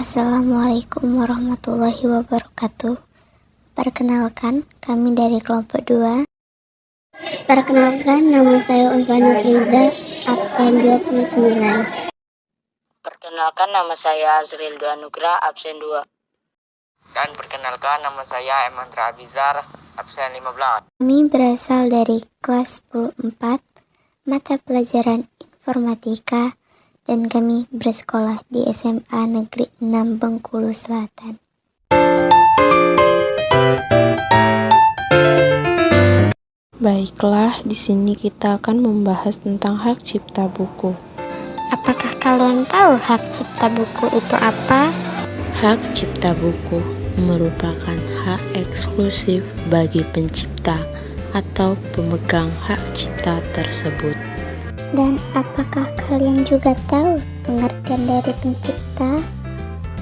Assalamualaikum warahmatullahi wabarakatuh. Perkenalkan, kami dari kelompok 2. Perkenalkan, nama saya Ulfa Nurliza, absen 29. Perkenalkan, nama saya Azril Dua Nugra, absen 2. Dan perkenalkan, nama saya Emandra Abizar, absen 15. Kami berasal dari kelas 10-4, mata pelajaran informatika, dan kami bersekolah di SMA Negeri 6 Bengkulu Selatan. Baiklah, di sini kita akan membahas tentang hak cipta buku. Apakah kalian tahu hak cipta buku itu apa? Hak cipta buku merupakan hak eksklusif bagi pencipta atau pemegang hak cipta tersebut. Dan apakah kalian juga tahu pengertian dari pencipta?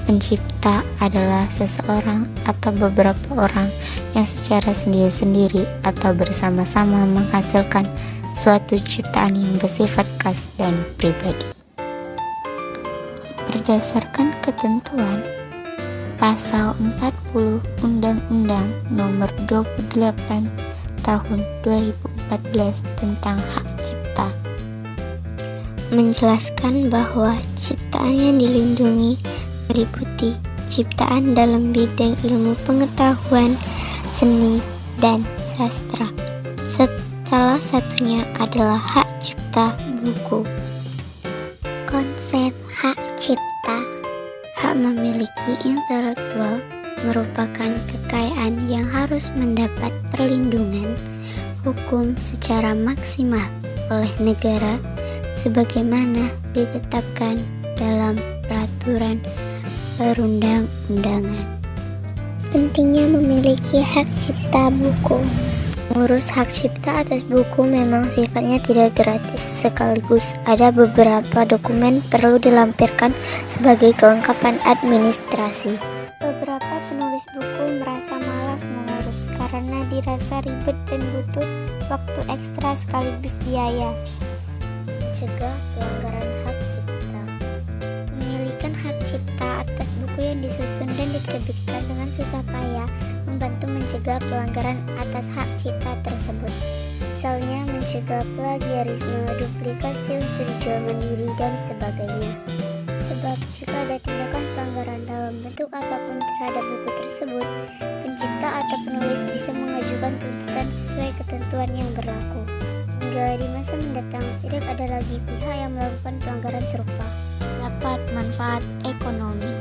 Pencipta adalah seseorang atau beberapa orang yang secara sendiri-sendiri atau bersama-sama menghasilkan suatu ciptaan yang bersifat khas dan pribadi. Berdasarkan ketentuan Pasal 40 Undang-Undang Nomor 28 Tahun 2014 tentang hak cipta, menjelaskan bahwa ciptaan yang dilindungi meliputi ciptaan dalam bidang ilmu pengetahuan, seni, dan sastra. Salah satunya adalah hak cipta buku. Konsep hak cipta, hak memiliki intelektual, merupakan kekayaan yang harus mendapat perlindungan hukum secara maksimal oleh negara sebagaimana ditetapkan dalam peraturan perundang-undangan. Pentingnya memiliki hak cipta buku. Mengurus hak cipta atas buku memang sifatnya tidak gratis, sekaligus ada beberapa dokumen perlu dilampirkan sebagai kelengkapan administrasi. Beberapa penulis buku merasa malas mengurus karena dirasa ribet dan butuh waktu ekstra sekaligus biaya. Mencegah pelanggaran hak cipta. Memiliki hak cipta atas buku yang disusun dan diterbitkan dengan susah payah membantu mencegah pelanggaran atas hak cipta tersebut. Misalnya mencegah plagiarisme, duplikasi untuk dijual mandiri, dan sebagainya. Sebab jika ada tindakan pelanggaran dalam bentuk apapun terhadap buku tersebut, pencipta atau penulis bisa mengajukan tuntutan sesuai ketentuan yang berlaku. Hingga di masa mendatang tidak ada lagi pihak yang melakukan pelanggaran serupa. Dapat manfaat ekonomi.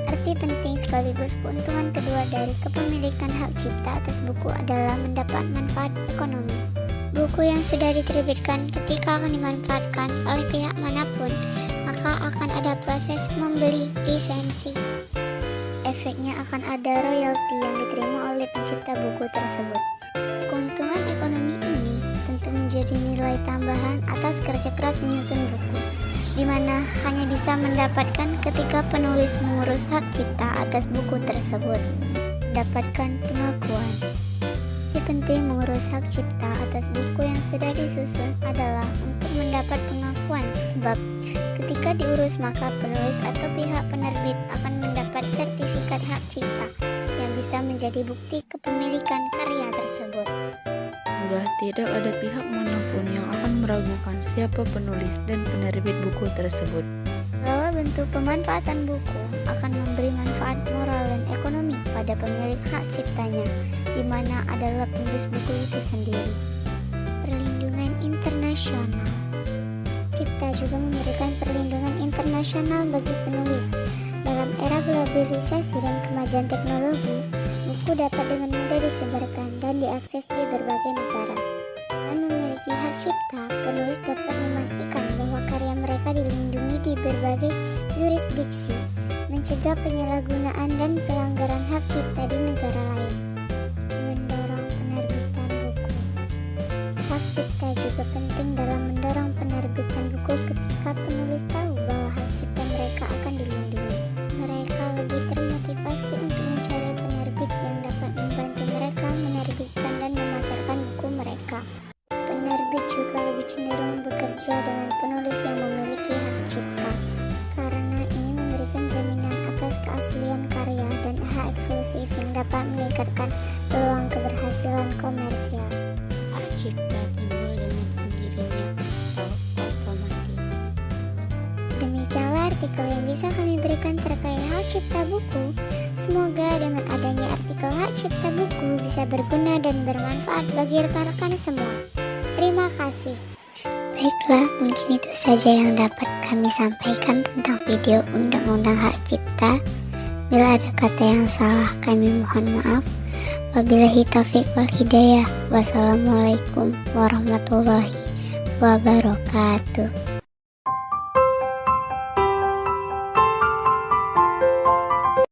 Arti penting sekaligus keuntungan kedua dari kepemilikan hak cipta atas buku adalah mendapat manfaat ekonomi. Buku yang sudah diterbitkan ketika akan dimanfaatkan oleh pihak manapun, maka akan ada proses membeli lisensi. Efeknya akan ada royalti yang diterima oleh pencipta buku tersebut. Keuntungan ekonomi ini tentu menjadi nilai tambahan atas kerja keras menyusun buku, di mana hanya bisa mendapatkan ketika penulis mengurus hak cipta atas buku tersebut. Mendapatkan pengakuan. Yang penting mengurus hak cipta atas buku yang sudah disusun adalah untuk mendapat pengakuan, sebab ketika diurus maka penulis atau pihak penerbit akan mendapat sertifikat hak cipta yang bisa menjadi bukti kepemilikan karya tersebut. Hingga tidak ada pihak manapun yang akan meragukan siapa penulis dan penerbit buku tersebut. Segala bentuk pemanfaatan buku akan memberi manfaat moral dan ekonomi kepada pemilik hak ciptanya, di mana adalah penulis buku itu sendiri. Perlindungan internasional. Cipta juga memberikan perlindungan internasional bagi penulis. Dalam era globalisasi dan kemajuan teknologi, buku dapat dengan mudah disebarkan dan diakses di berbagai negara. Dengan memiliki hak cipta, penulis dapat memastikan bahwa karya mereka dilindungi di berbagai yurisdiksi, mencegah penyalahgunaan dan pelanggaran hak cipta di negara lain. Mendorong penerbitan buku. Hak cipta juga penting dalam mendorong penerbitan buku ketika penulis tahu bahwa hak cipta mereka akan dilindungi. Mereka lebih termotivasi untuk mencari penerbit yang dapat membantu mereka menerbitkan dan memasarkan buku mereka. Penerbit juga lebih cenderung bekerja dengan penulis yang memiliki hak cipta, karena ini memberikan jaminan eksklusif yang dapat meningkatkan peluang keberhasilan komersial. Hak cipta timbul dengan sendirinya atau otomatis. Demikianlah artikel yang bisa kami berikan terkait hak cipta buku. Semoga dengan adanya artikel hak cipta buku bisa berguna dan bermanfaat bagi rekan-rekan semua. Terima kasih. Baiklah, mungkin itu saja yang dapat kami sampaikan tentang video Undang-Undang Hak Cipta. Bila ada kata yang salah, kami mohon maaf. Wabillahi taufiq wal hidayah. Wassalamualaikum warahmatullahi wabarakatuh.